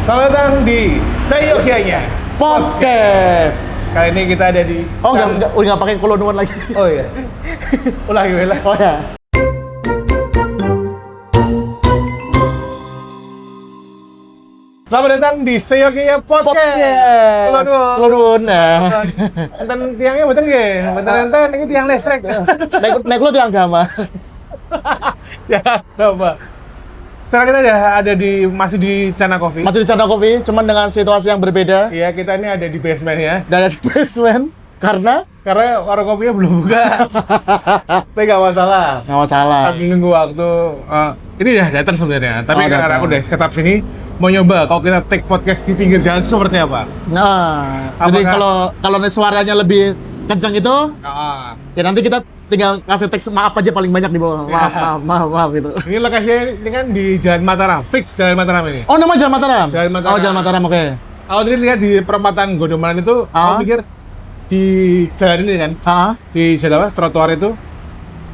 Selamat datang di Seyogyanya Podcast. Kali ini kita ada di... Udah nggak pakai kolonuan lagi. Oh iya. Ulangi. Oh ya. Selamat datang di Seyogyanya Podcast. Kolonuan. Enten tiangnya betul nggih? Enten ini tiang listrik. Naik lo tiang agama. Ya, coba. Sekarang kita ada masih di Cana Coffee. Masih di Canda Coffee, cuman dengan situasi yang berbeda. Iya, kita ini ada di basement ya. Dan ada di basement karena Warung kopinya belum buka. Tapi nggak masalah. nggak masalah. Lagi nunggu waktu. Ini udah datang sebenarnya. Tapi karena aku udah setup sini, mau nyoba kalau kita take podcast di pinggir jalan itu seperti apa? Nah, jadi kalau suaranya lebih kencang itu, ya nanti kita tinggal kasih teks maaf aja paling banyak di bawah. Maaf gitu. Ini lokasinya ini kan di Jalan Mataram, fix Jalan Mataram ini. Oh, nama Jalan Mataram. Jalan Mataram. Oh, Jalan Mataram, oke. Kalau tadi lihat di perempatan Gondomanan itu, aku pikir di jalan ini kan, di jalan apa, trotoar itu,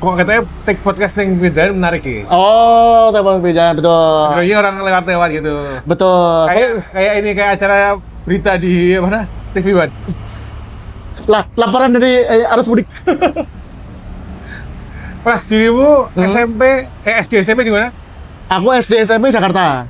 kok katanya take podcast yang beda menarik ya. Oh, telepon jalan betul. Iya, orang lewat-lewat gitu. Betul. Kayak ini kayak acara berita di mana? TV One. Lah, laporan dari arus mudik. Pras, dirimu SD SMP di mana? Aku SD SMP Jakarta.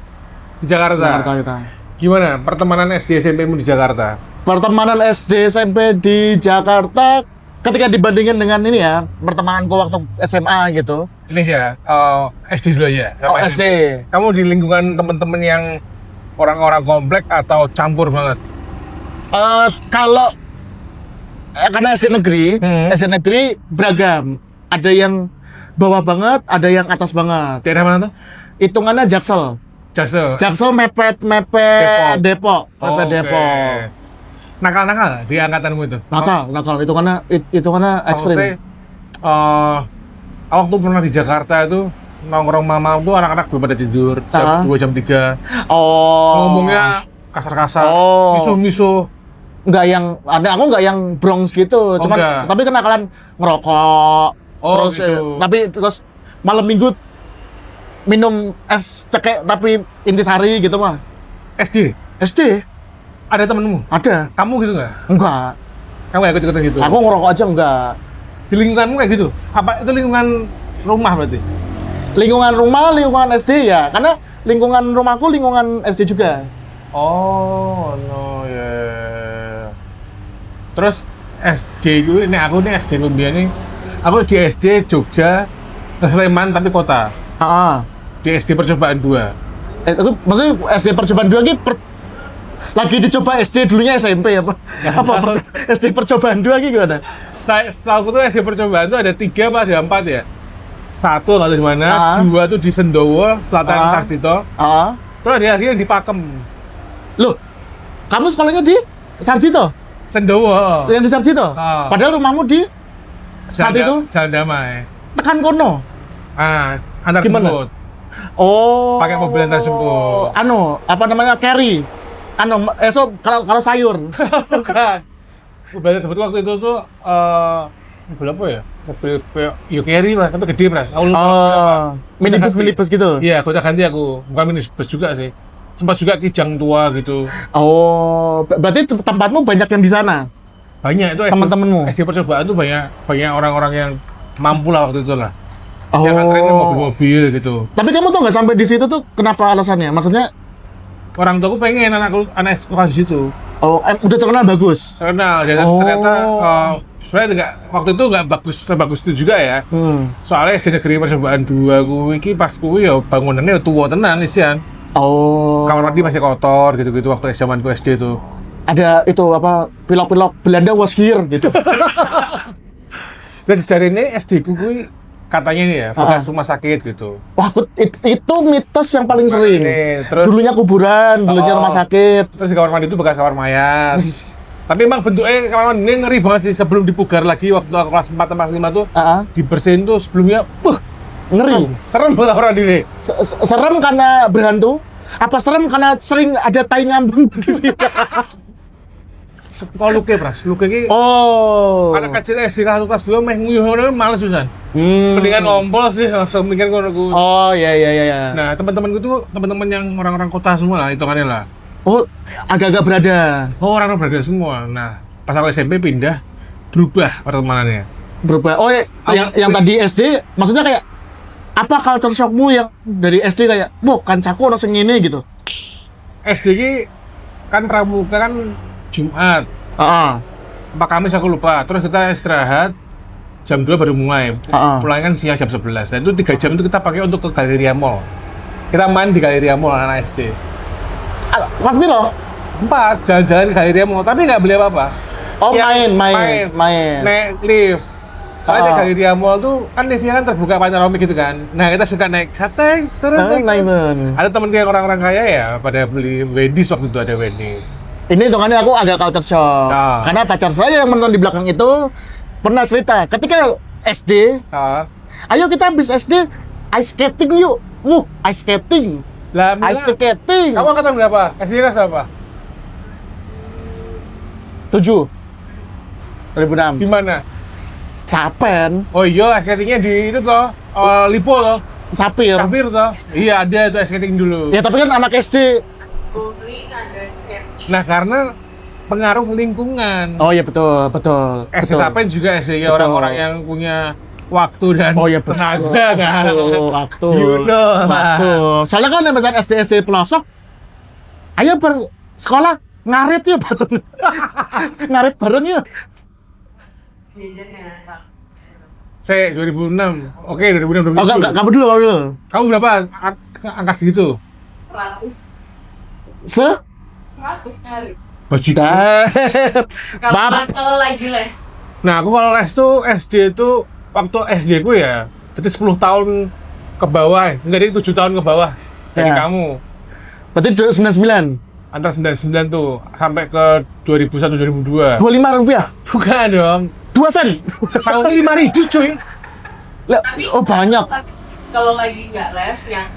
Di Jakarta. Jakarta kita. Gimana pertemanan SD SMP-mu di Jakarta? Pertemanan SD SMP di Jakarta ketika dibandingin dengan ini ya, pertemananku waktu SMA gitu. Ini sih ya, SD dulu ya. Oh, SD. Kamu di lingkungan teman-teman yang orang-orang komplek atau campur banget? Kalau karena SD negeri beragam. Ada yang bawah banget, ada yang atas banget. Daerah mana tuh? Hitungannya Jaksel. Jaksel mepet Depok. Oh, Depok. Nakal-nakal di angkatanmu itu? Nakal. Hitungannya ekstrim. Waktu pernah di Jakarta itu nongkrong mama tuh anak-anak belum pada tidur jam 2 jam 3. Oh. Ngomongnya kasar-kasar. Miso. Aku nggak yang Bronx gitu, tapi kenakalan ngerokok. Terus malam minggu minum es cekek tapi intisari gitu mah. SD? Ada temenmu? Ada. Kamu gitu nggak? Enggak. Kamu nggak ikut-ikutan gitu? Aku ngerokok aja enggak. Di lingkunganmu kayak gitu? Apa itu lingkungan rumah berarti? Lingkungan rumah, lingkungan SD ya. Karena lingkungan rumahku lingkungan SD juga. Oh, no ya. Terus SD gue ini aku nih SD Lumbia nih. Aku di SD Jogja, Sleman tapi kota. Di SD Percobaan 2. Itu maksudnya SD Percobaan 2 ini lagi dicoba SD dulunya SMP apa? SD Percobaan 2 ini gimana? Setahu aku tuh SD Percobaan tuh ada 3 apa ada 4 ya? 1 nggak tahu di mana, 2 tuh di Sendowo, Selatan Sarjito. Terus ada lagi yang di Pakem. Loh, kamu sekolahnya di Sarjito? Sendowo. Yang di Sarjito? Padahal rumahmu di saat itu? Jalan Damai. Tekan kono? Antar gimana? jemput. Oh. Pakai mobil antar jemput. Apa namanya? Carry. Kalau sayur. Bukan. Mobil antar jemput waktu itu tuh mobil apa ya? Mobil carry lah, tapi gede Pras. Minibus gitu? Iya, aku ganti aku. Bukan minibus juga sih. Sempat juga Kijang tua gitu. Oh, berarti tempatmu banyak yang di sana? Banyak itu teman-temanmu. SD Percobaan tuh banyak orang-orang yang mampu lah waktu itu lah. Oh. Yang antrein mobil-mobil gitu. Tapi kamu tuh nggak sampai di situ tuh kenapa alasannya? Maksudnya orang tuaku pengen anak sekolah di situ. Oh, udah terkenal bagus. Terkenal dan ternyata sebenarnya waktu itu nggak sebagus itu juga ya. Soalnya SD Negeri Percobaan 2 kuwi pas kuwi ya bangunannya tua tenan isian. Kamar mandi masih kotor gitu-gitu waktu zamanku SD itu. Ada itu apa pilok-pilok Belanda was here gitu. Dan cari ini SD ku kuwi katanya nih ya bekas rumah sakit gitu. Wah, itu mitos yang paling sering. Terus, dulunya kuburan, dulunya rumah sakit. Terus di kamar mandi itu bekas kamar mayat. Tapi emang bentuknya kamar mandi ini ngeri banget sih sebelum dipugar lagi waktu aku kelas 4 atau 5 tuh. Dibersihin tuh sebelumnya ngeri. Serem banget orang ini. Serem karena berhantu? Apa serem karena sering ada tai ngambang di sini? Kalau luke ki anak kecil SD kelas 2 meh nguyuh males pisan. Mendingan ngompol sih langsung mikir ngono ku. Oh iya. Nah, teman-temanku tuh teman-teman yang orang-orang kota semua lah hitungannya lah. Oh, agak-agak berada. Oh, orang berada semua. Nah, pas aku SMP pindah, berubah pertemanannya. Berubah. Oh, yang tadi SD, maksudnya kayak apa culture shockmu yang dari SD kayak, wah kancaku ono sing ngene gitu. SD ki kan pramuka kan Jumat. Heeh. Apa Kamis aku lupa. Terus kita istirahat jam 2 baru mulai. Pulang kan siang jam 11. Nah, itu 3 jam itu kita pakai untuk ke Galleria Mall. Kita main di Galleria Mall anak SD. Mas Milo? 4 jalan-jalan ke Galleria Mall, tapi nggak beli apa-apa. Oh, Ya, main. Naik lift. Soalnya di Galleria Mall tuh kan liftnya kan terbuka panoramik gitu kan. Nah, kita suka naik santai turun. Naik. Ada temen kayak orang-orang kaya ya pada beli Wendy's waktu itu ada Wendy's. Ini hitungannya aku agak culture shock. Nah. Karena pacar saya yang menonton di belakang itu pernah cerita ketika SD, ayo kita habis SD ice skating yuk. Ice skating. Lah, Ice skating. kamu angkatan berapa? SD kelas berapa? 7 2006. Di mana? Sapen, Oh iya, ice skatingnya di itu toh, Lipo toh, Sapir. Safir toh. Iya ada itu ice skating dulu. Ya tapi kan anak SD. Nah karena pengaruh lingkungan. Oh iya betul. SD Sapen juga SD ya Betul. orang-orang yang punya waktu dan Oh iya betul. tenaga kan. Waktu. You know lah. Waktu. Soalnya kan misalnya SD pelosok, ayo sekolah ngarit yuk bareng. Ngarit bareng yuk. Saya 2006. Oke, 2006. Oh enggak, kamu dulu. Kamu berapa angka segitu? 100 Se? 100 hari. Baju. Bab. Kalau lagi les. Nah, aku kalau les tuh SD tuh waktu SD ku ya, berarti 10 tahun ke bawah, enggak dari 7 tahun ke bawah dari Ya. kamu. Berarti 99. Antara 99 tuh sampai ke 2001 2002. 25 rupiah. Bukan dong. 2 sen. Sama 5.000 cuy. Lah, oh banyak. Tapi kalau lagi nggak les yang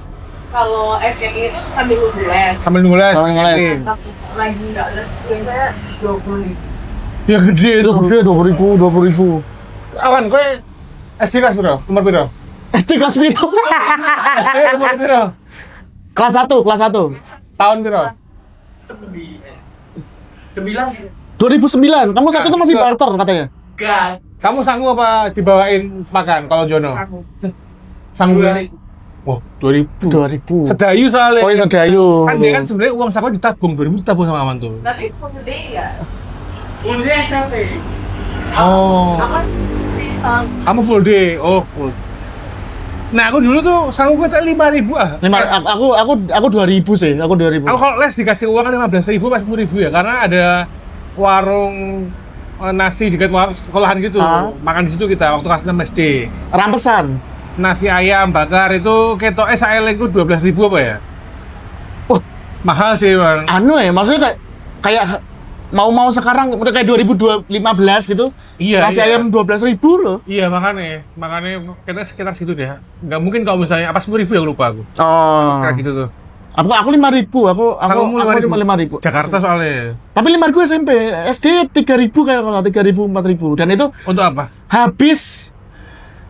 kalau SKI itu sambil nunggu les. Sambil nunggu les. Sambil nunggu les. Oke. Tapi lagi nggak les biasanya 20.000. Ya gede itu. Itu gede 20.000. Awan, kowe SD kelas piro? Nomor piro? SD kelas piro? SD nomor piro? Kelas 1. Tahun piro? 2009. Kamu saat itu masih Nah, barter katanya. Gak. Kamu sanggup apa dibawain makan kalau Jono? Sanggup. Wah, 2000. 2000. Sedayu soalnya. Oh, iya sedayu. Kan dia kan sebenarnya uang saku ditabung, 2000 ditabung sama Aman tuh. Tapi full day nggak? Full day SMP. Oh. Kamu full day. Oh, full. Nah, aku dulu tuh sanggup kita 5.000 ah. Aku 2000 sih. Aku 2000. Aku kalau les dikasih uang 15.000 pas 10.000 ya, karena ada warung nasi dekat sekolahan gitu. Makan di situ kita waktu kelas 6 SD. Rampesan. Nasi ayam bakar itu ketoknya saelengku 12.000 apa ya? Wah, mahal sih, Bang. anu ya, maksudnya kayak mau sekarang udah kayak 2015 gitu. Iya. Nasi ayam 12.000 loh. Iya, makanya kita sekitar situ deh. Nggak mungkin kalau misalnya apa 10.000 ya, aku lupa aku. Oh. Kayak gitu tuh. Aku 5.000. Aku Kamu 5.000. Jakarta soalnya. Tapi 5.000 SMP, SD 3.000 kayak kalau 3.000 4.000 dan itu Untuk apa? habis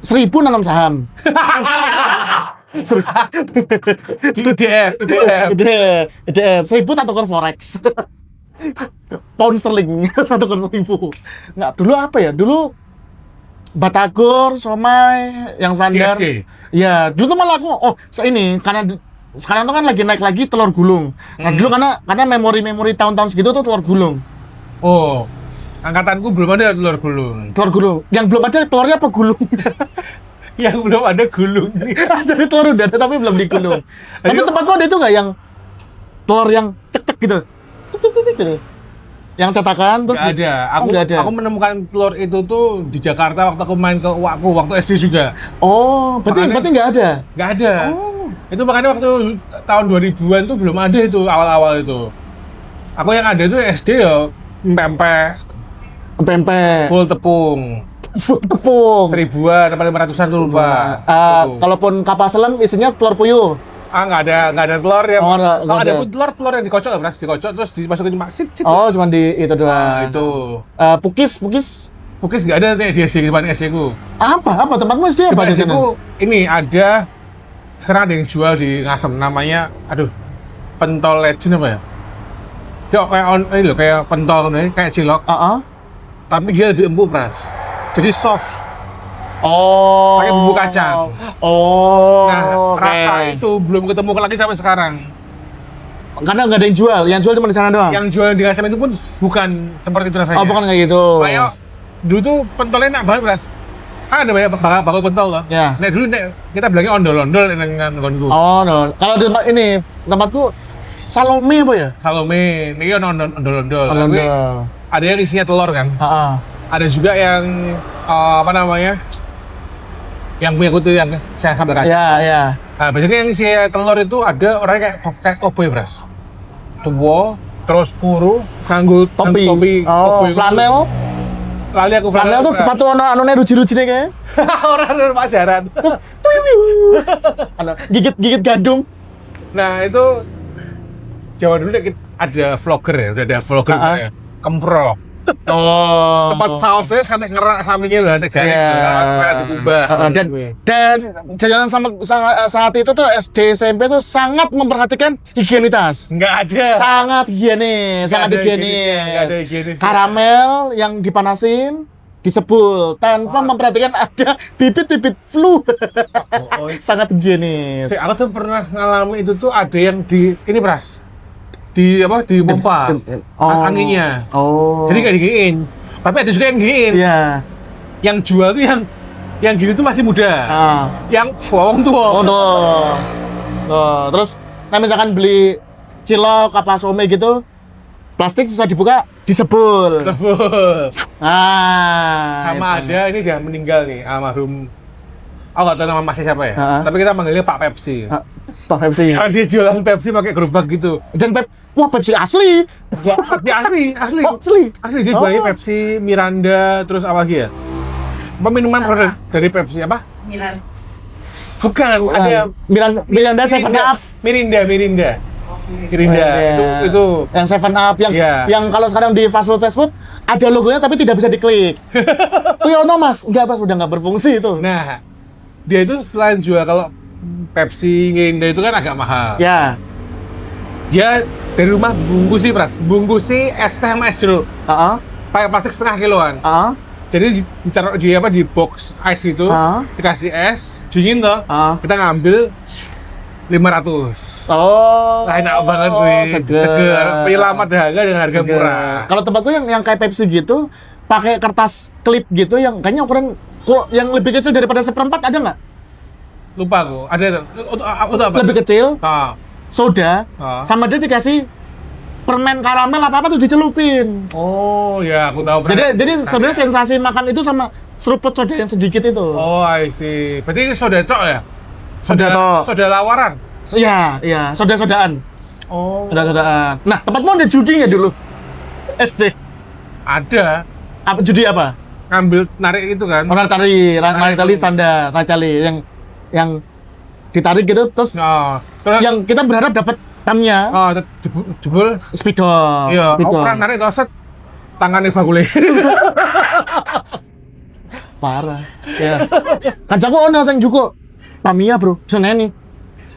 1.000 nanam saham. EDF 1.000 tak tukar forex. Pound sterling tak tukar 1.000. Nggak, dulu apa ya? Dulu batagor, somai yang standar. TSG? Ya, dulu tuh malah aku ini karena sekarang tuh kan lagi naik lagi telur gulung. Nah, dulu karena memori tahun-tahun segitu tuh telur gulung. Oh, angkatanku belum ada telur gulung. Telur gulung. Yang belum ada telurnya apa gulung? Yang belum ada gulung. Jadi telur udah ada tapi belum digulung. Tapi Ayo. tempatku ada itu nggak yang telur yang cek gitu? Cek gitu. Yang cetakan terus Nggak ada. nggak ada. Aku menemukan telur itu tuh di Jakarta waktu aku main ke uakku waktu SD juga. Oh, berarti nggak ada. Nggak ada. Oh. Itu makanya waktu tahun 2000-an tuh belum ada itu awal-awal itu. Aku yang ada itu SD ya pempek Pempek. full tepung. Tepung. 1.000-an apa 500-an tuh lupa. Tuh. Kalaupun kapal selam isinya telur puyuh. Nggak ada telur ya. Oh, nggak Kalau ada ada. pun telur yang dikocok ya, Bras, dikocok terus dimasukin maksit. Oh, cuma di itu doang. Nah, itu. Pukis. Pukis nggak ada di SD depan SD ku. Apa tempatmu SD apa Depan di SD sana? ku ini ada sekarang ada yang jual di Ngasem namanya, aduh, pentol legend apa ya? Dia kayak ini loh, kayak pentol nih, kayak cilok. Tapi dia lebih empuk, Pras. Jadi soft. Oh. Pakai bumbu kacang. Oh. Nah, rasa itu belum ketemu lagi sampai sekarang. Karena nggak ada yang jual. Yang jual cuma di sana doang. Yang jual di KSM itu pun bukan seperti itu rasanya. Oh, bukan kayak gitu. Kayak dulu tuh pentolnya enak banget, Pras. Kan ada banyak bakal pentol loh. Ya. Nah, dulu kita bilangnya ondol-ondol dengan gonku. Oh, no. Kalau di tempat ini, tempatku Salome apa ya? Salome, ini ondol-ondol. Ondol. Ada yang isinya telur kan? Ada juga yang apa namanya? Yang punya kutu yang saya sambal kacang. Iya. Nah, biasanya yang isi telur itu ada orangnya kayak koboi, Bras. Tua, terus puru, nganggo Topi. Oh, flanel. Lali aku Flanel tuh sepatu anune ruji-ruji nih kayak. Orang pacaran. Terus gigit gandum. Nah, itu Jawa dulu ada vlogger ya, udah ada vlogger ya. Kemprok. Oh. Tempat sausnya sampai ngerak sampingnya lah, kayak diubah. Dan jajanan sama saat itu tuh SD SMP tuh sangat memperhatikan higienitas. Nggak ada. Sangat higienis. Nggak ada higienis. Karamel yang dipanasin disebul tanpa memperhatikan ada bibit-bibit flu. Sangat higienis. Aku tuh pernah ngalamin itu tuh ada yang di ini, Pras. Di pompa anginnya. Oh. Jadi kayak diginiin. Tapi ada juga yang giniin. Iya. Yang jual tuh yang gini tuh masih muda. Yang bawang tua. Oh, tuh. Terus nah misalkan beli cilok apa some gitu, plastik susah dibuka, disebul. Sama itu. ada ini dia meninggal nih, almarhum. Aku nggak tahu nama masnya siapa ya. Tapi kita manggilnya Pak Pepsi. Pak Pepsi. Dia jualan Pepsi pakai gerobak gitu. Dan Pepsi asli. Dia asli. Asli dia jualnya Pepsi, Miranda, terus apa lagi ya? Minuman dari Pepsi apa? Bukan, ada Miranda 7 Up. Mirinda. Itu Yang 7 Up yang kalau sekarang di fast food ada logonya tapi tidak bisa diklik. Ono Mas, enggak Mas, udah nggak berfungsi itu. Nah, dia itu selain jual kalau Pepsi, Mirinda itu kan agak mahal. Ya. Dia dari rumah bungkusi es teh sama es jeruk. Pakai plastik setengah kiloan. Jadi ditaruh di box ice itu, dikasih es, dingin toh. Kita ngambil 500. Oh. Enak banget wih. Seger. Penyelamat dahaga dengan harga murah. Kalau tempatku yang kayak Pepsi gitu, pakai kertas klip gitu yang kayaknya ukuran yang lebih kecil daripada 1/4 ada nggak? Lupa aku. Ada itu. Untuk apa? Lebih kecil. Soda. Sama dia dikasih permen karamel apa tuh dicelupin. Oh ya, aku tahu. Jadi sebenarnya sensasi makan itu sama seruput soda yang sedikit itu. Oh, I see. Berarti ini soda tok ya? Soda lawaran. Iya, soda-sodaan. Oh. Soda-sodaan. Nah, tempatmu ada judi ya dulu? SD. Ada. Apa judi apa? Ngambil narik itu kan. Narik tali standar, narik tali yang ditarik gitu terus yang kita berharap dapat tamnya. Jebul spidol. Iya, aku pernah narik toset tangannya bagule. Parah. Ya. Kancaku ono sing juko Tamiya, Bro. Seneni.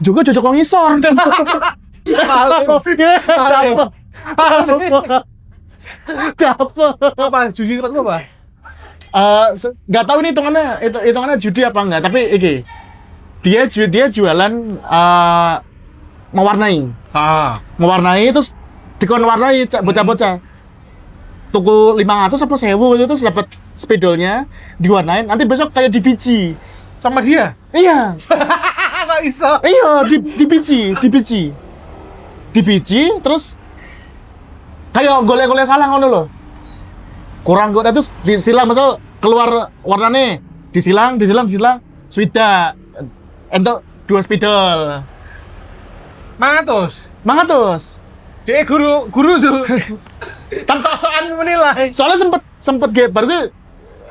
Juga cocok kok ngisor. Dapat. Apa judi tempat apa? Nggak tahu ini hitungannya judi apa enggak, tapi iki dia jualan mewarnai terus dikon warnai bocah-bocah tuku 500 apa 1000 gitu terus dapat spidolnya diwarnain nanti besok kayak di biji sama dia. Iya. Kok iso? Iya, di biji terus kayak golek-golek salah ngono loh. Kurang golek terus disilang misal keluar warnane disilang swida entuk 2 spidol. Mangatus. Dia guru tuh. Sok-sokan menilai. Soalnya sempet baru gue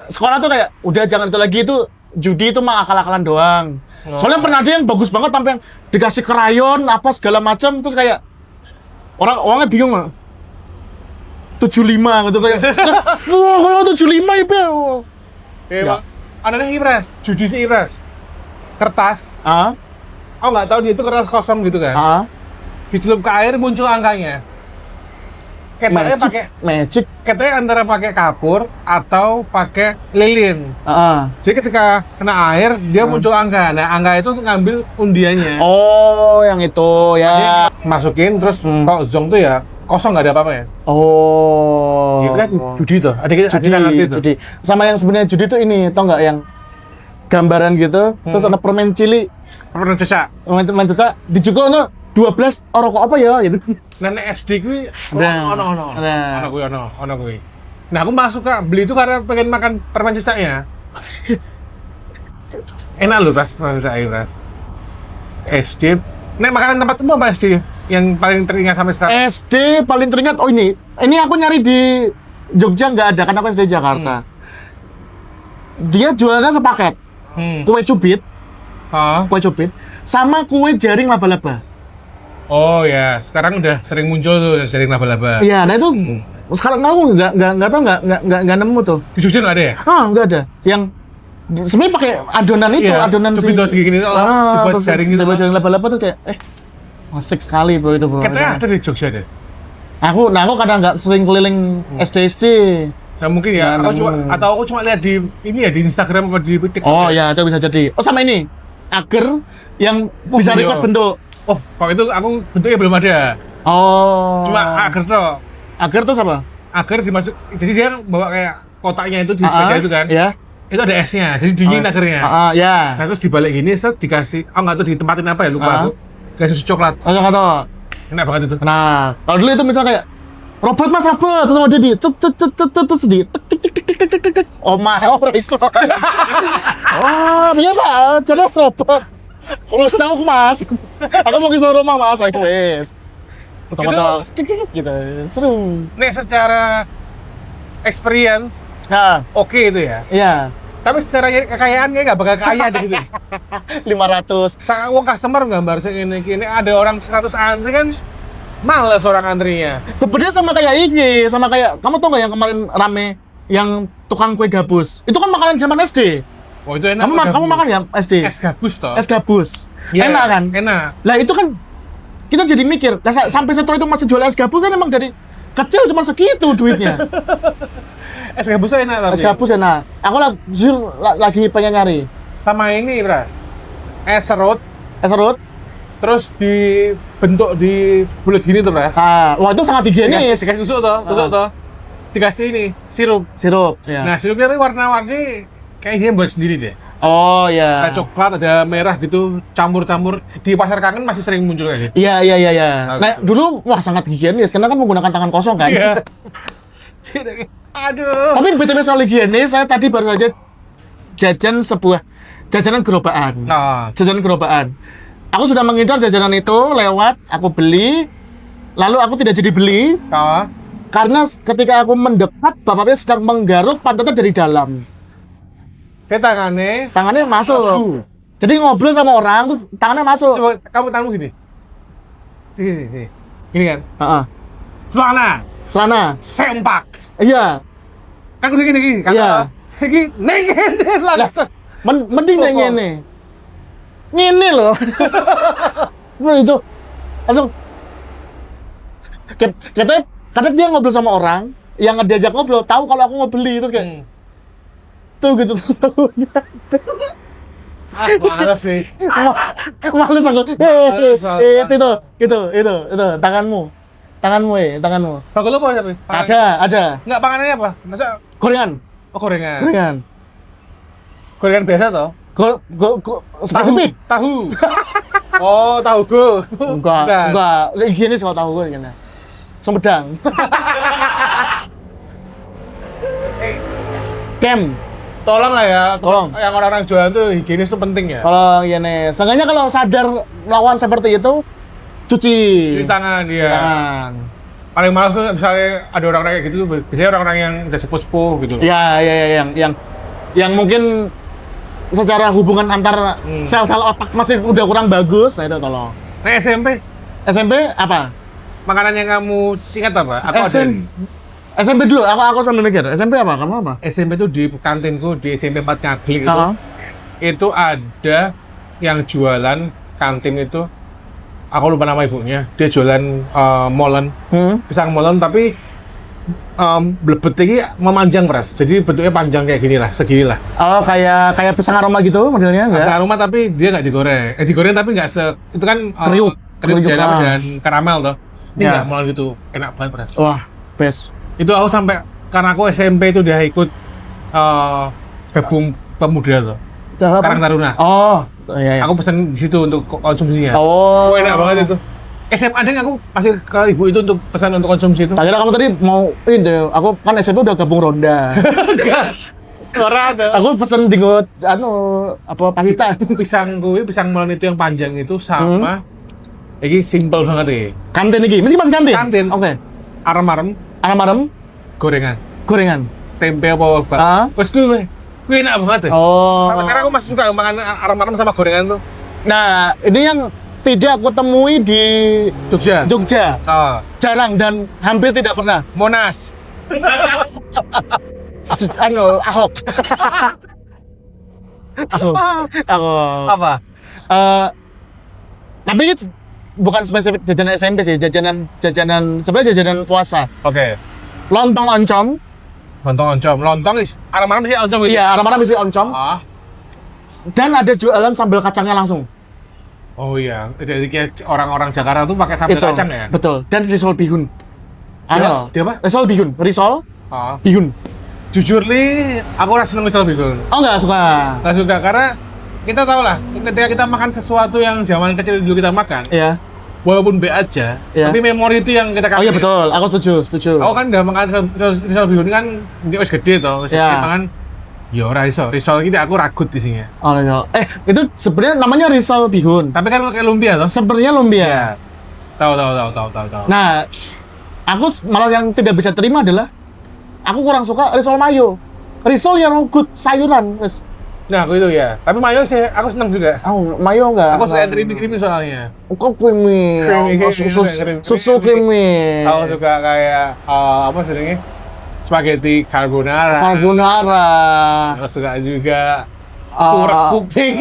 sekolah tuh kayak udah jangan itu lagi itu judi itu mah akal-akalan doang. Soalnya pernah ada yang bagus banget sampai yang dikasih krayon apa segala macam terus kayak orangnya bingung. 75 gitu kayak. Wah, kalau 75 ya. Ya. Anaknya Ibras, judi si Ibras. Kertas. Oh nggak tahu dia itu kertas kosong gitu kan. Dicelup ke air muncul angkanya. ketoknya pakai magic. ketoknya antara pakai kapur atau pakai lilin. Jadi ketika kena air dia muncul angka. Nah, angka itu untuk ngambil undiannya. Oh, yang itu ya. Jadi masukin terus kalau zong tuh ya kosong, nggak ada apa-apa ya. Oh. Gitu kan judi tuh. Ada Judi, ngerti tuh. judi. Sama yang sebenarnya judi tuh ini, tau nggak yang gambaran gitu, terus ada permen cili, Pernah cecak. permen cecak, dijual no 12 rokok apa ya gitu. Nenek SD gue Nah. ono gue. Nah, aku masuk Kak, beli itu karena pengen makan permen cecaknya. Enak loh tas permen cecaknya, Ras. SD. Nek makanan tempat itu apa SD yang paling teringat sampai sekarang? SD paling teringat, oh ini aku nyari di Jogja nggak ada, karena aku SD Jakarta. Dia jualannya sepaket, kue cubit, sama kue jaring laba-laba. Oh ya, sekarang udah sering muncul tuh jaring laba-laba. Iya, nah itu sekarang aku nggak tahu, nggak nemu tuh. Di Jogja nggak ada ya? Nggak ada. Yang sebenarnya pakai adonan itu, Iya, adonan cubit tuh gini, dibuat terus jaring gitu. dibuat jaring laba-laba terus kayak asik sekali bro itu bro. Katanya ada di Jogja deh. Aku kadang nggak sering keliling SD. Nah mungkin ya, aku cuma lihat di ini ya di Instagram atau di TikTok. Oh ya. ya, itu bisa jadi. Oh sama ini, agar yang bisa iya. request bentuk. Oh, kalau itu aku bentuknya belum ada. Oh. Cuma agar tuh. Agar tuh apa? Agar dimasuk. Jadi dia bawa kayak kotaknya itu di sepeda itu kan. Iya. Itu ada esnya, jadi dingin agarnya. Ya. Nah terus dibalik gini, set dikasih, nggak tahu ditempatin apa ya, lupa aku. Kasih susu coklat. Oh, kata. Enak banget itu. Nah, kalau dulu itu misalnya kayak robot mas robot, terus sama dia di terus di tik. Oh my, iso. Oh, iya pak, jadi robot. Kalau senang aku mas, aku mau ke rumah mas, ayo wes. Pertama gitu, seru. Nih secara experience, Nah, oke itu ya. iya. Tapi secara kekayaan kayak nggak bakal kaya deh gitu. 500. Sang uang customer gambar segini ada orang 100 antri kan, males orang antrinya. Sebenarnya sama kayak ini, sama kayak kamu tau nggak yang kemarin rame yang tukang kue gabus? Itu kan makanan zaman SD. Oh itu enak. Kamu makan ya SD? Es gabus toh. Es gabus. Iya, Enak kan? Enak. Lah itu kan kita jadi mikir, lah sampai setelah itu masih jual es gabus kan emang dari kecil cuma segitu duitnya. Es gabus tuh enak tapi. Es gabus enak. Aku lagi pengen nyari. Sama ini, Bras. Es serut, Es serut. terus dibentuk di bulat gini tuh, Bras. Wah itu sangat higienis. Dikasih susu toh, dikasih ini sirup. Sirup. Ya. Nah, sirupnya tuh warna-warni kayak dia buat sendiri deh. Oh ya. Ada coklat, ada merah gitu, campur-campur. Di pasar kangen masih sering muncul kayak gitu. Iya. Nah dulu wah sangat higienis karena kan menggunakan tangan kosong kan. Iya. Aduh. Tapi BTW soal higienis, saya tadi baru saja jajan sebuah jajanan gerobaan. Jajanan gerobaan. Aku sudah mengincar jajanan itu lewat, aku beli, lalu aku tidak jadi beli. Karena ketika aku mendekat, bapaknya sedang menggaruk pantatnya dari dalam. Kayak tangannya masuk. Jadi ngobrol sama orang, terus tangannya masuk. Coba kamu tanganmu gini. Sini. Gini kan? Celana. Sempak. Iya. Kan udah gini. Iya. Gini, nengen langsung. Mending ngene. Ngene loh. Bro itu langsung katanya dia ngobrol sama orang yang diajak ngobrol, tahu kalau aku mau beli terus kayak tuh gitu terus aku males sih. Males aku. Itu tanganmu. Bagus lo apa? Ada. Enggak panganannya apa? Masa Gorengan. oh gorengan. Gorengan biasa toh? Spesifik. Tahu. Oh, tahu go. Enggak. Higienis kalau tahu gue gimana. Sumedang. Kem. Tolong lah ya. Tolong. Yang orang-orang jualan tuh higienis tuh penting ya. Kalau gini, seenggaknya kalau sadar melawan seperti itu, cuci tangan dia. Tangan. Paling males tuh misalnya ada orang-orang kayak gitu, biasanya orang-orang yang udah sepuh-sepuh gitu. Ya, yang mungkin secara hubungan antar sel-sel otak masih udah kurang bagus, nah itu tolong. Nah SMP apa? makanan yang kamu ingat apa? Aku ada nih. SMP dulu, aku sambil mikir. SMP apa? Kamu apa? SMP tuh di kantinku di SMP 4 Ngaglik itu ada yang jualan kantin itu. Aku lupa nama ibunya. Dia jualan molen, pisang molen tapi blebet ini memanjang Pras. Jadi bentuknya panjang kayak gini lah, segini lah. Oh, kayak pisang aroma gitu modelnya enggak? Rasa aroma tapi dia nggak digoreng. Digoreng tapi nggak itu kan Kriuk. kriuk Kriuk, dan karamel toh. Ini Ya. nggak malah gitu, enak banget Pras. Wah, best. Itu aku sampai karena aku SMP itu udah ikut gabung pemuda tuh. Karang Taruna. Oh, iya. Aku pesan di situ untuk konsumsinya. Oh, Enak banget itu. SMA deh aku masih ke ibu itu untuk pesan untuk konsumsi itu. Tak kira kamu tadi mau ini, aku kan SMP udah gabung ronda. Aku pesen di pasta. Pisang molen itu yang panjang itu sama ini simple banget ya. Kantin iki, mesti masih kantin. Kantin. Oke. Arem-arem Arem-arem gorengan. gorengan. Tempe apa bak. Ah. Wes kuwi enak banget ya. Oh. Sampai sekarang aku masih suka makan arem-arem sama gorengan tuh. Nah, ini yang tidak aku temui di Jogja. Ah, Jarang dan hampir tidak pernah. Monas. Ahok. Ahok. Apa? Tapi ini bukan spesifik jajanan SMP sih, jajanan sebenarnya jajanan puasa. Oke. Lontong oncom. Lontong is arem-arem sih oncom itu. Iya, arah-arah mesti oncom. Ah. Dan ada jualan sambal kacangnya langsung. Oh iya, jadi kayak orang-orang Jakarta tuh pakai sambal Itu, kacang ya? betul. Dan risol bihun. Dia apa? Risol bihun. Risol Ah. bihun. Jujur li, aku rasa seneng misal bihun. Oh, nggak suka. Nggak suka karena kita tahu lah, ketika kita makan sesuatu yang zaman kecil dulu kita makan, Iya. walaupun B aja, Iya. tapi memori itu yang kita Oh iya kangen. betul. Aku setuju. Aku kan udah makan risol bihun kan dia wis gede toh, wis Iya. makan. Ya ora iso. Risol ini aku ragut isinya. Oh, risol. Itu sebenarnya namanya risol bihun. Tapi kan kayak lumpia toh. Sebenarnya lumpia. Tahu. Nah, aku malah yang tidak bisa terima adalah aku kurang suka risol mayo. Risol yang rugut sayuran, Mas. Nah, aku itu ya. Tapi mayo sih aku seneng juga. Oh, mayo enggak? Aku suka yang creamy soalnya. Kok creamy? Susu creamy. Aku suka kayak apa sebenarnya? Spaghetti carbonara. Carbonara. Aku suka juga Ah. curek kuping.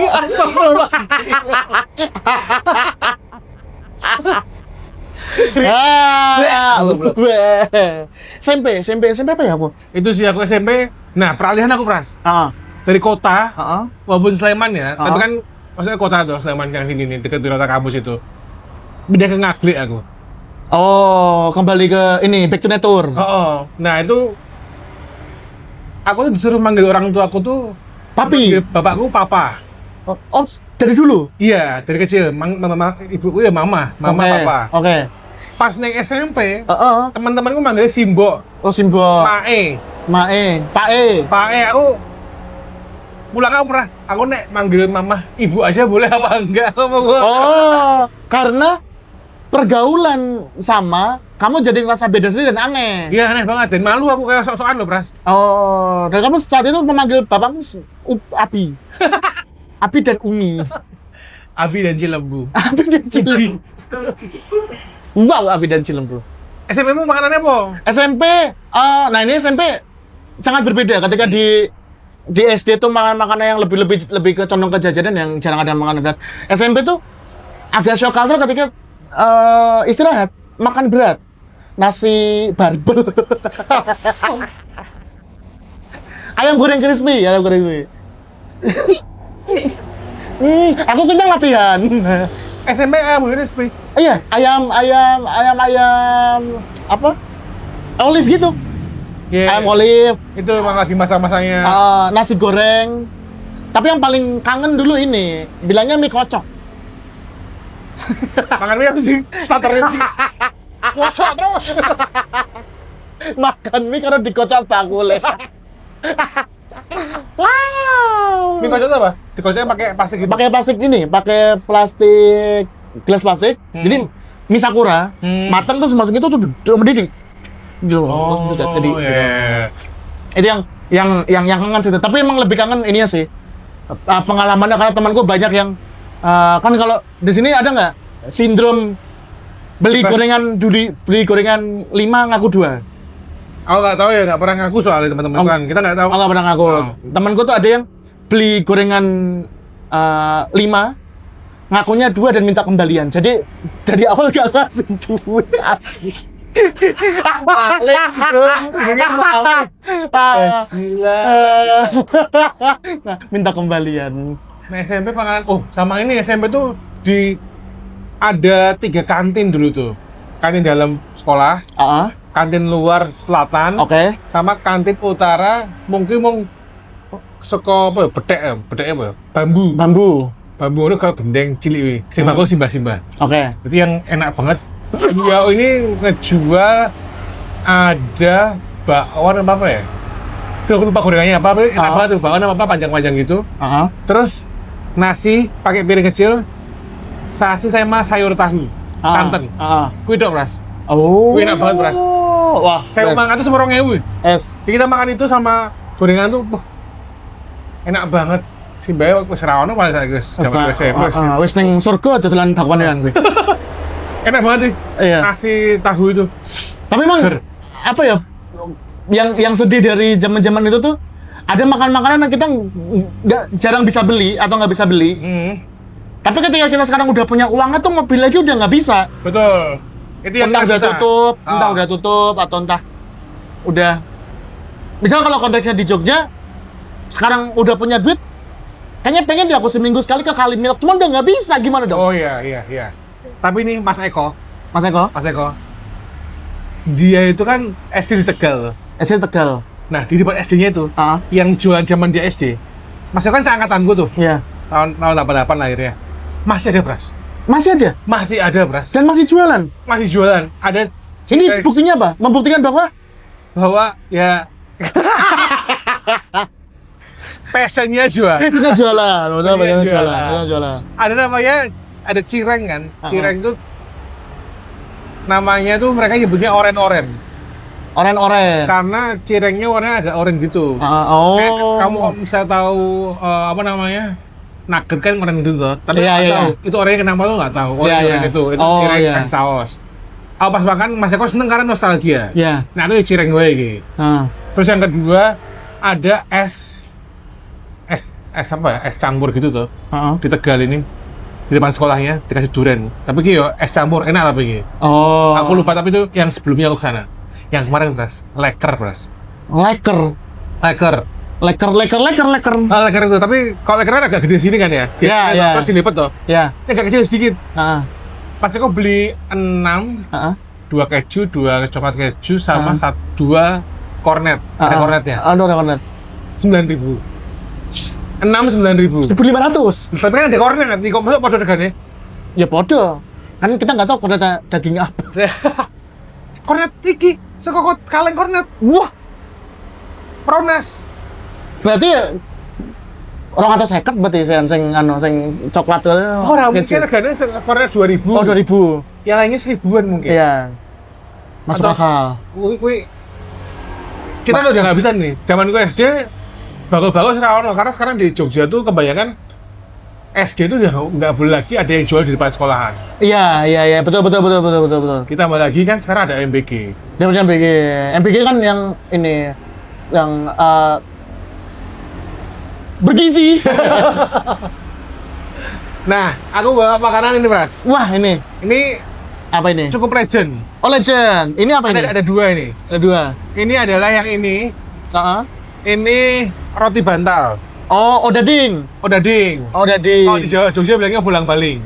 SMP apa ya, Bu? Itu sih aku SMP. Nah, peralihan aku Pras. Ah. Dari kota, Heeh. walaupun Sleman ya, Ah. tapi kan maksudnya kota tuh, Sleman yang sini nih, dekat Wirata kampus itu. Pindah ke Ngaglik aku. Oh, kembali ke ini back to nature. Oh. Nah, itu aku tuh disuruh manggil orang tua aku tuh Tapi, manggil bapakku papa. oh, dari dulu. Iya, dari kecil. Ibuku ya mama Oke, papa. Oke. Pas naik SMP, Heeh. teman-temanku manggil Simbo, Oh, simbol. Mae, Pae. aku pulang aku pernah, aku nek manggil mama ibu aja boleh apa enggak? Oh, karena pergaulan sama kamu jadi ngerasa beda sendiri dan aneh. Iya aneh banget dan malu aku kayak sok-sokan loh Pras. Oh, dan kamu saat itu memanggil bapakmu Abi. Abi dan Umi. Abi dan Cilembu. Abi dan Cilembu. Wow, Abi dan Cilembu. SMP mu makanannya apa? SMP, nah ini SMP sangat berbeda ketika di SD tuh makan makanan yang lebih ke condong ke jajanan yang jarang ada makanan berat. SMP tuh agak shock culture ketika istirahat makan berat, nasi barbel, ayam goreng crispy. Aku kenyang latihan. SMP crispy. Iya, ayam apa? Olive gitu. Iya. Ayam olive. Itu emang lagi masa-masanya. Nasi goreng. Tapi yang paling kangen dulu ini, bilangnya mie kocok. Makan mie aku sih starternya sih. Kocok terus. Makan mie karena dikocok bakule. Wow. Mie kocok itu apa? Dikocoknya pakai plastik gitu. Pakai plastik ini, pakai plastik, gelas plastik. Jadi mie sakura, matang terus masukin itu tuh mendidih. Jadi iya. itu yang kangen sih. Tapi emang lebih kangen ininya sih. Pengalamannya karena temanku banyak yang kan kalau di sini ada nggak sindrom beli gorengan 5 ngaku 2. Aku nggak tahu ya, nggak pernah ngaku soalnya teman-teman kan. Kita nggak tahu. Aku nggak pernah ngaku. Temanku tuh ada yang beli gorengan 5 ngakunya 2 dan minta kembalian. Jadi dari awal gak ngasih duit asik. Malik, bro. Ini Malik. Gila. Nah, minta kembalian. Nah, SMP panganan. Oh, sama ini SMP tuh ada 3 kantin dulu tuh. Kantin dalam sekolah, kantin luar selatan, sama kantin utara. Mungkin mau seko apa ya? Bedek apa ya? Bambu itu kalau bendeng cilik sing bakul simbah-simbah. Itu yang enak banget. Ya ini ngejual ada bakwan apa ya? Aku lupa gorengannya apa, tapi enak banget tuh, bakwan apa panjang-panjang gitu. Terus nasi pakai piring kecil, sasi sama sayur tahu, santan. Kuwi dok, Pras. Kuwi enak banget, Pras. Wah, saya makan itu 2.000. Kita makan itu sama gorengan tuh enak banget. Simbah wis ra ono paling sak wis jaman SMP. Wis ning surga dodolan bakwanan kuwi. Enak banget sih. Iya. Nasi tahu itu. Tapi emang apa ya? Yang sedih dari zaman-zaman itu tuh ada makan-makanan yang kita jarang bisa beli atau nggak bisa beli. Tapi ketika kita sekarang udah punya uangnya tuh mau beli lagi udah nggak bisa. Betul. Itu yang entah udah tutup atau entah udah. Misal kalau konteksnya di Jogja sekarang udah punya duit, kayaknya pengen aku seminggu sekali ke Kalimilk, cuma udah nggak bisa, gimana dong? Oh iya. Tapi nih Mas Eko, dia itu kan SD di Tegal. Nah di depan SD-nya itu, yang jualan zaman dia SD, Mas Eko kan seangkatanku tuh. Iya. Tahun 88 lahirnya. Masih ada, Bras. Masih ada, Bras. Dan Masih jualan. Ada. Ini buktinya apa? Membuktikan bahwa ya passionnya jualan. Betul, jualan. Ada namanya, ada cireng kan. Cireng tuh namanya tuh mereka nyebutnya oren-oren. Karena cirengnya warnanya agak oren gitu. Kayak kamu bisa tahu apa namanya? Nugget kan oren gitu tuh. Tapi nggak tahu. Itu orennya kenapa tuh nggak tahu. Oren itu cireng kasih saus. Pas makan Mas Eko seneng karena nostalgia. Nah itu cireng gue gitu. Terus yang kedua ada es apa ya? Es campur gitu tuh. Di Tegal ini. Di depan sekolahnya dikasih durian. Tapi gitu es campur enak tapi gitu. Aku lupa, tapi itu yang sebelumnya aku kesana. Yang kemarin, Bras. Leker. Leker itu, tapi kalau leker kan agak gede sini kan ya? Iya. Terus dilipet tuh. Iya. Ini agak kecil sedikit. Pas aku beli 6, 2 keju, 2 coklat keju, sama 2 kornet. Ada kornetnya. Ada kornet. 9.000. 9.000. 1.500. Tapi kan ada kornet kan, kok masuk podo regane? Ya podo. Kan kita nggak tahu kornet daging apa. Kornet iki, saka kaleng kornet. Wah. Prones. Berarti 250 berarti sing coklat itu. Mungkin regane kornet 2.000. 2.000. Yang lainnya 1.000-an mungkin. Iya. Masuk akal. Kita udah nggak bisa nih. Zaman gue SD bagus-bagus karena sekarang di Jogja tuh kebanyakan SD itu udah nggak boleh lagi ada yang jual di depan sekolahan. Iya, betul. Kita tambah lagi kan sekarang ada MBG. MBG kan yang ini yang bergizi. Nah, aku bawa makanan ini, Mas. Wah, ini apa ini? Cukup legend. Oh, legend. Ini apa ini? Ada 2 ini. Ada 2. Ini adalah yang ini. Ini roti bantal. Oh, odading. Kalau di Jogja bilangnya bolang-baling.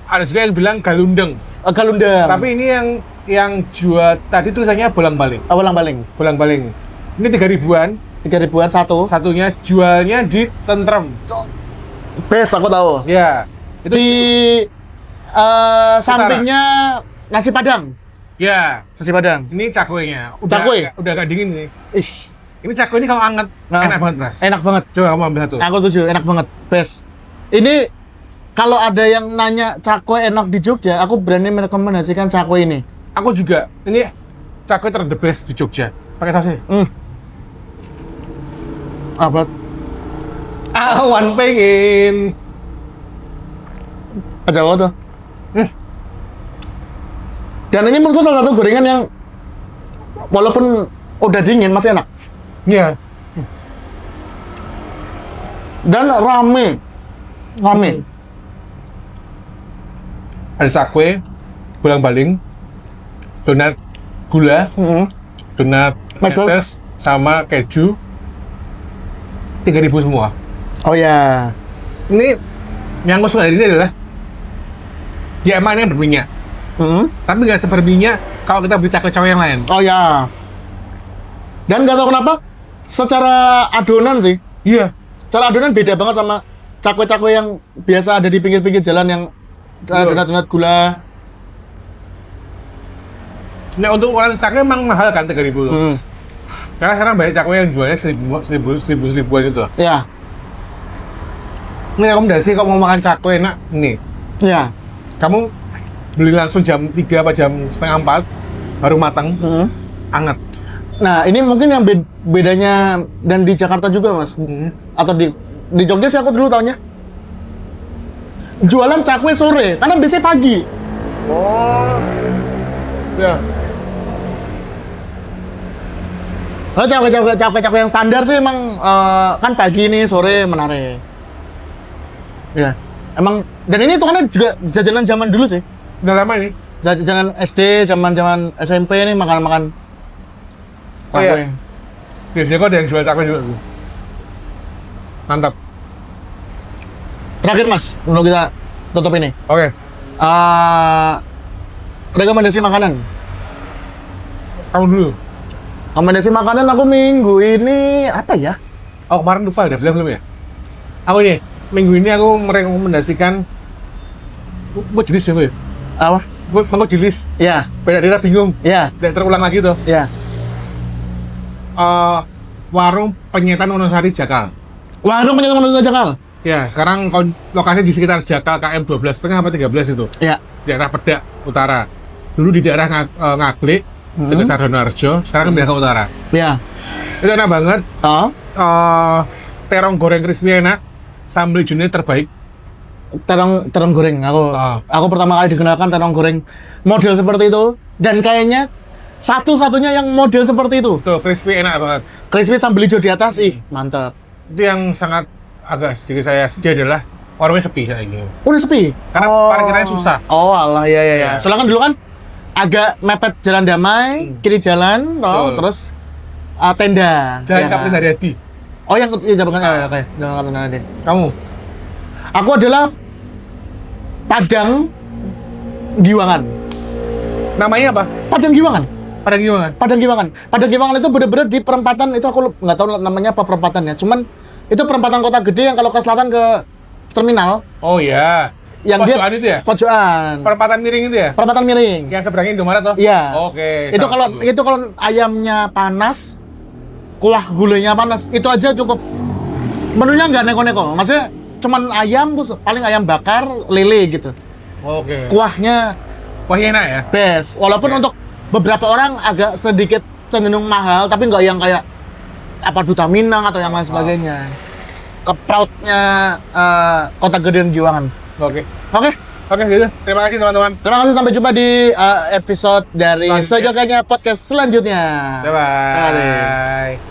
Ada juga yang bilang galundeng. Tapi ini yang jual tadi tulisannya bolang-baling. Bolang-baling. Ini 3.000-an. 3.000-an satu. Satunya jualnya di Tentrem. Best, aku tahu. Ya. Itu di sampingnya nasi Padang. Ya. Nasi Padang. Ini cakwenya. Cakwe? Udah agak dingin nih. Ini cakwe ini kalau anget enak banget, Mas. Enak banget. Coba kamu ambil satu. Aku setuju, enak banget. Best. Ini kalau ada yang nanya cakwe enak di Jogja, aku berani merekomendasikan cakwe ini. Aku juga. Ini cakwe the best di Jogja. Pakai sausnya. Apa? Awan pengen. Aja lo tuh. Dan ini menurutku salah satu gorengan yang walaupun udah dingin masih enak. Iya. Dan rame. Ada cakwe, bolang-baling, donat gula, donat Mas, netes, sama keju 3.000 semua. Oh ya. Ini yang gue suka dari ini adalah dia emang ini berminyak, tapi nggak seberminyak kalau kita beli cakwe-cakwe yang lain. Oh ya. Dan nggak tahu kenapa, secara adonan sih, Iya. secara adonan beda banget sama cakwe-cakwe yang biasa ada di pinggir-pinggir jalan yang donat-donat gula. Nah untuk ukuran cakwe emang mahal kan 3.000 tuh. Karena sekarang banyak cakwe yang jualnya 1.000-1.000-an itu. Ya, Ini rekomendasi kalau mau makan cakwe enak, nih. ya. Kamu beli langsung jam 3 apa jam setengah 4, baru matang, anget. Nah, ini mungkin yang bedanya dan di Jakarta juga, Mas. Atau di Jogja sih aku dulu taunya. Jualan cakwe sore, karena biasanya pagi. Oh. Ya. Kalau cakwe yang standar sih emang kan pagi nih, sore menarik. Ya, emang dan ini tuh kan juga jajanan zaman dulu sih. Udah lama ini. Jajanan SD, zaman SMP nih makan Oh cakwe. iya. Biasanya kok ada yang jual cakwe juga. Mantap. Terakhir Mas, untuk kita tutup ini. Oke. Rekomendasi makanan. Kamu dulu. Rekomendasi makanan aku minggu ini apa ya? Oh kemarin lupa, udah bilang belum ya? Aku nih, minggu ini aku merekomendasikan gue jenis ya gue. Apa? Gue jenis. Ya, Beda daerah bingung. ya, Tidak terulang lagi tuh. ya. Warung Penyetan Wonosari Jakal. Warung penyetan Wonosari Jakal. Ya, sekarang lokasinya di sekitar Jakal KM 12,5 apa 13 itu. Ya. Daerah Pedak Utara. Dulu di daerah Ngaglik, dekat Sardonoharjo, sekarang pindah ke utara. Ya. Itu enak banget. Terong goreng crispy enak. Sambal hijaunya terbaik. Terong goreng. Aku pertama kali dikenalkan terong goreng model seperti itu, dan kayaknya satu-satunya yang model seperti itu. Tuh, crispy enak banget. Crispy sambal hijau di atas, mantap. Itu yang sangat agak sedikit saya sedih adalah warungnya sepi kayak gini. Udah sepi? Karena parkirannya susah. Oh alah, ya. Ya. Soalnya kan dulu kan agak mepet Jalan Damai, kiri jalan, terus tenda. Jalan ya. Kapten Haryadi. Oh yang oke, Jalan Kapten Haryadi. Kamu? Aku adalah Padang Giwangan. Namanya apa? Padang Giwangan. Padang Giwangan. Padang Giwangan itu bener-bener di perempatan itu, aku nggak tahu namanya apa perempatannya. Cuman itu perempatan kota gede yang kalau ke selatan ke terminal. Oh iya. Yang Pojokan itu ya? Pojokan. Perempatan miring itu ya? Perempatan miring. Yang seberangnya Indomaret toh? Iya. Oke. Itu kalau ayamnya panas, kuah gulainya panas, itu aja cukup. Menunya nggak neko-neko. Maksudnya cuman ayam terus paling ayam bakar, lele gitu. Oke. Kuahnya enak ya? best. Walaupun untuk beberapa orang agak sedikit cenderung mahal, tapi nggak yang kayak apa Duta Minang atau yang lain sebagainya. Keprautnya Kota Gedean Giwangan. Oke. Oke. Oke, gitu. Terima kasih teman-teman. Terima kasih, sampai jumpa di episode dari Sejoganya Podcast selanjutnya. Bye-bye. Terima kasih.